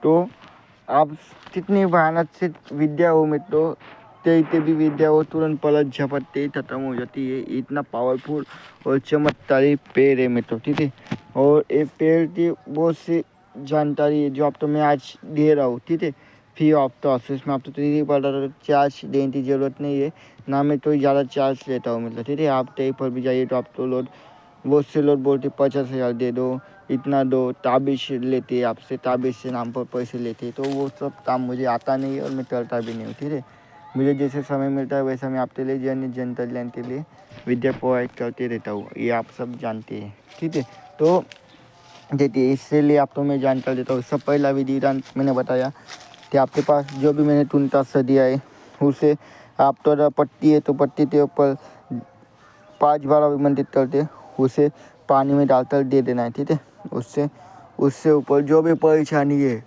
तो आप कितनी भयानक से विद्या हो मित्रों, ते भी विद्या हो तुरंत पलट झपटते ही खत्म हो जाती है। इतना पावरफुल और चमत्कारी पेड़ है मित्रों, ठीक है। और एक पेड़ की बहुत सी जानकारी है जो आप तो मैं आज दे रहा हूँ, ठीक है। फ्री ऑफ कॉस्ट, इसमें आप तो 3D पर चार्ज देने की ज़रूरत नहीं है, ना मैं तो ज़्यादा चार्ज लेता हूँ मतलब, ठीक है। आप कहीं पर भी जाइए तो आप तो लोग बहुत से लोग बोलते 50,000 दे दो, इतना दो, ताबिश लेते आपसे, ताबिश से नाम पर पैसे लेते, तो वो सब काम मुझे आता नहीं है और मैं करता भी नहीं हूँ, ठीक है। मुझे जैसे समय मिलता है वैसा मैं आपके लिए जन कल्याण के लिए विद्या प्रोवाइड करते रहता हूँ, ये आप सब जानते हैं, ठीक है। तो देखिए इसलिए आप तो मैं जानकर देता हूँ। सब पहला विधि विधान मैंने बताया कि आपके पास जो भी मैंने टूनता सा दिया है उसे आप तो पट्टी है तो पट्टी के ऊपर 5 बार अभिमंत्रित करते उसे पानी में डालकर दे देना है, ठीक है। उससे ऊपर जो भी परेशानी है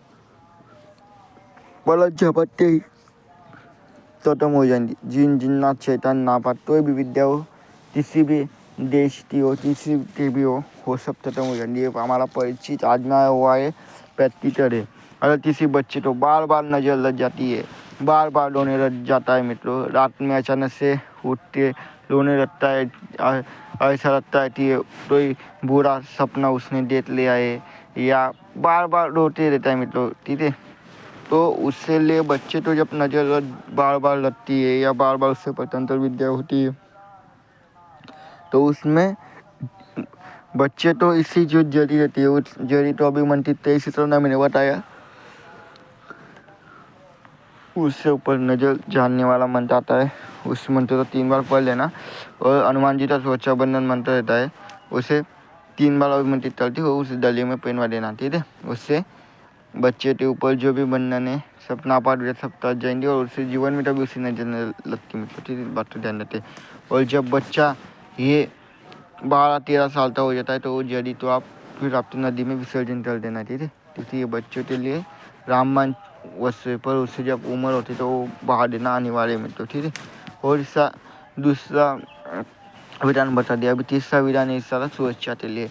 पलट झपटते ही खत्म हो जाएंगी। जिन जिन्नात शैतान नापात कोई भी विद्या हो, किसी भी देश की हो, किसी की भी हो, वो सब खत्म हो जाएंगी। ये हमारा परिचित आजमाया हुआ है, प्रैक्टिकल है। अगर किसी बच्चे को बार बार नज़र लग जाती है, बार बार रोने लग जाता है मित्रों, रात में अचानक से उठ के रोने लगता है, ऐसा लगता है कि कोई बुरा सपना उसने देख लिया है, या बार बार रोते रहता है मित्रों, ठीक है। तो उससे लिए बच्चे तो जब नज़र बार बार लगती है या बार बार उससे पतंत्र विद्या होती है, तो उसमें बच्चे तो इसी जो जड़ी रहती है, उस जड़ी तो अभी मंत्रित है, इसी तरह मैंने बताया। उससे ऊपर नज़र जानने वाला मंत्र आता है, उस मंत्र को 3 बार पढ़ लेना। और हनुमान जी का सुरक्षा बंधन मंत्र रहता है, उसे 3 बार अभिमंत्रित करती हो, उस डलिए में पहनवा देना, ठीक है। उससे बच्चे के ऊपर जो भी बंधन है सब नापात सब तज जाएंगे और उससे जीवन में तभी उसी नजर लगती मतलब, ठीक है। बात तो ध्यान देते। और जब बच्चा ये 12-13 साल का हो जाता है तो वो जड़ी तो आप फिर आप तो नदी में विसर्जन कर देना, ठीक है। क्योंकि ये बच्चों के लिए रामबाण वैसे पर उससे जब उम्र होती तो वो बहा देना अनिवार्य मित्रों, ठीक है। और इसका दूसरा विधान बता दिया। अभी तीसरा विधान है इस सारा सुरक्षा के लिए।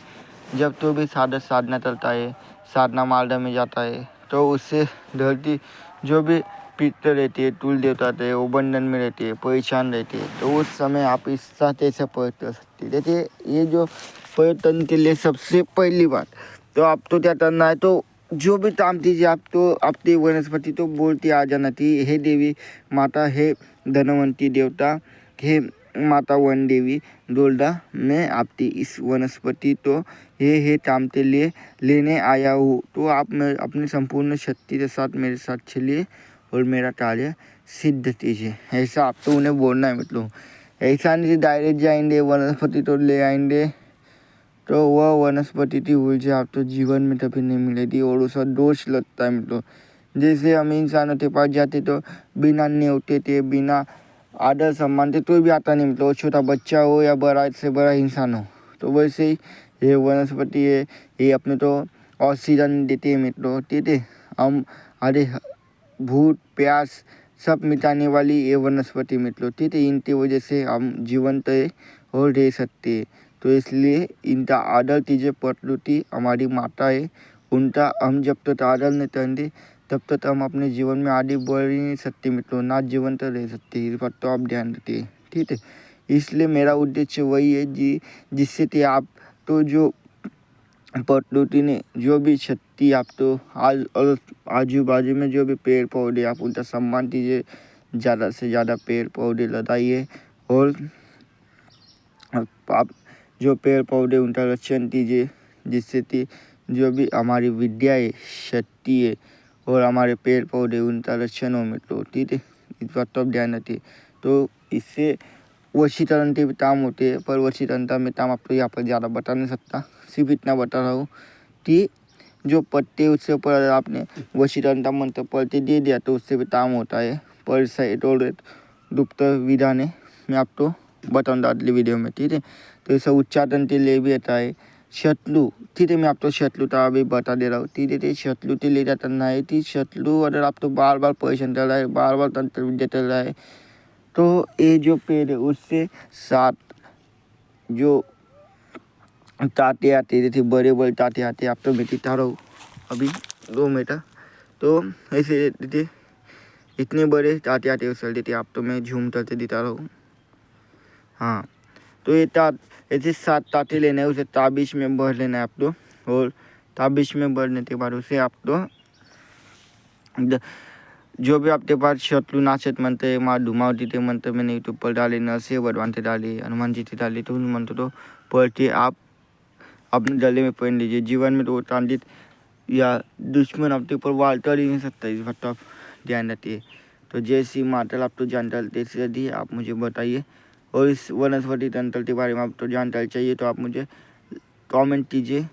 जब तो भी साधना चलता है, साधना मार्ग में जाता है, तो उससे धरती जो भी पितर रहती है, तुल देवता रहते हैं, वो बंधन में रहती है, परेशान रहती है, तो उस समय आप इस साथ ऐसे प्रयोग कर सकते हैं। देखिए ये जो पर्यटन के लिए सबसे पहली बात तो आप तो क्या करना है, तो जो भी काम कीजिए आप तो अपनी वनस्पति तो बोलती आ जाना थी, हे देवी माता, हे धनवंती देवता, हे माता वन देवी दुर्गा, मैं आपकी इस वनस्पति तो हे काम के लिए लेने आया हूँ, तो आप मैं अपनी संपूर्ण शक्ति के साथ मेरे साथ चलिए और मेरा कार्य सिद्ध कीजिए। ऐसा आप तो उन्हें बोलना है मतलब। ऐसा नहीं डायरेक्ट जाएंगे वनस्पति तो ले आएंगे तो वह वनस्पति की ऊर्जा आप तो जीवन में कभी नहीं मिलेगी और उसका दोष लगता है मतलब। जैसे हम इंसानों के पास जाते तो बिना न्योते थे, बिना आदर सम्मान थे, तो भी आता नहीं मतलब, छोटा बच्चा हो या बड़ा से बड़ा इंसान हो। तो वैसे ही ये वनस्पति है, ये अपने तो ऑक्सीजन देते हैं मित्रों, ठीक है। हम अरे भूख प्यास सब मिटाने वाली ये वनस्पति मित्रों, ठीक है। इनकी वजह से हम जीवंत है और रह सकते हैं। तो इसलिए इनका आदर कीजिए। प्रकृति हमारी माता है, उनका हम जब तक आदर नहीं करेंगे तब तक हम अपने जीवन में आगे बढ़ ही नहीं सकते मित्रों, ना जीवन तक रह सकते। इस बात तो आप ध्यान रखिए, ठीक है। इसलिए मेरा उद्देश्य वही है जी, जिससे कि आप तो जो प्रकृति ने जो भी शक्ति आप तो आज और आजू बाजू में जो भी पेड़ पौधे आप उनका सम्मान कीजिए, ज़्यादा से ज़्यादा पेड़ पौधे लगाइए और आप जो पेड़ पौधे उनका रक्षण कीजिए, जिससे कि जो भी हमारी विद्या है, शक्ति है और हमारे पेड़ पौधे उनका रक्षण हो मित्रों, ठीक है। इस बात तो आप ध्यान रखिए। तो इससे वशीकरण के भी काम होते हैं, पर वशीकरणता में काम आपको यहाँ पर ज़्यादा बता नहीं सकता, सिर्फ इतना बता रहा हूँ कि जो पत्ते उससे ऊपर अगर आपने वशीकरणता मंत्र पढ़ते दे दिया तो उससे भी काम होता है। पर साइड और गुप्त विधान है, मैं आपको बताऊँगा अगली वीडियो में, ठीक है। तो इसे उच्चारण के लिए भी आता है शत्रु, ठीक है। मैं आपको शत्रु का अभी बता दे रहा हूँ, ठीक है। शत्रु के लिए करना है कि शत्रु अगर आप तो बार बार परेशान कर रहा है, बार बार तंत्र विद्या चल रहा है, तो ये जो पेड़ है उससे 7 जो ताते आते थे, बड़े बड़े ताते आते, आप तो मैं दिखा रहा हूँ अभी 2 मिनट, तो ऐसे देते इतने बड़े आते आते उछल देते। आप तो मैं झूम करते देता रहा हूँ। हाँ, तो ये ऐसे 7 ताते लेना है, उसे ताबिश में भर लेना है आप तो। और ताबिश में भरने के बाद उसे आप तो जो भी आपके पास शत्रु नाशक मंत्र है, माँ धुमावती थे मंत्र मैंने यूट्यूब पर डाले, नरसिंह भगवान थे डाले, हनुमान जी थे डाले, तो उन मंत्र तो पढ़ के आप अपने गले में पहन लीजिए। जीवन में तो तांडित या दुश्मन आपके ऊपर वार कर ही नहीं सकता, इस बात तो आप ध्यान रखिए। तो जय श्री माता, आप तो जानकारी दी आप मुझे बताइए। और इस वनस्पति तंत्र के बारे में आप तो जानकारी चाहिए तो आप मुझे कमेंट कीजिए।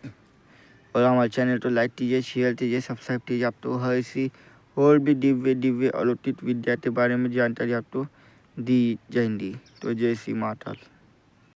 और हमारे चैनल को लाइक कीजिए, शेयर कीजिए, सब्सक्राइब कीजिए। आप तो हर इसी और भी दिव्य अलौकिक विद्या के बारे में जानकारी आप तो दी जाएंगी। तो जय श्री माता।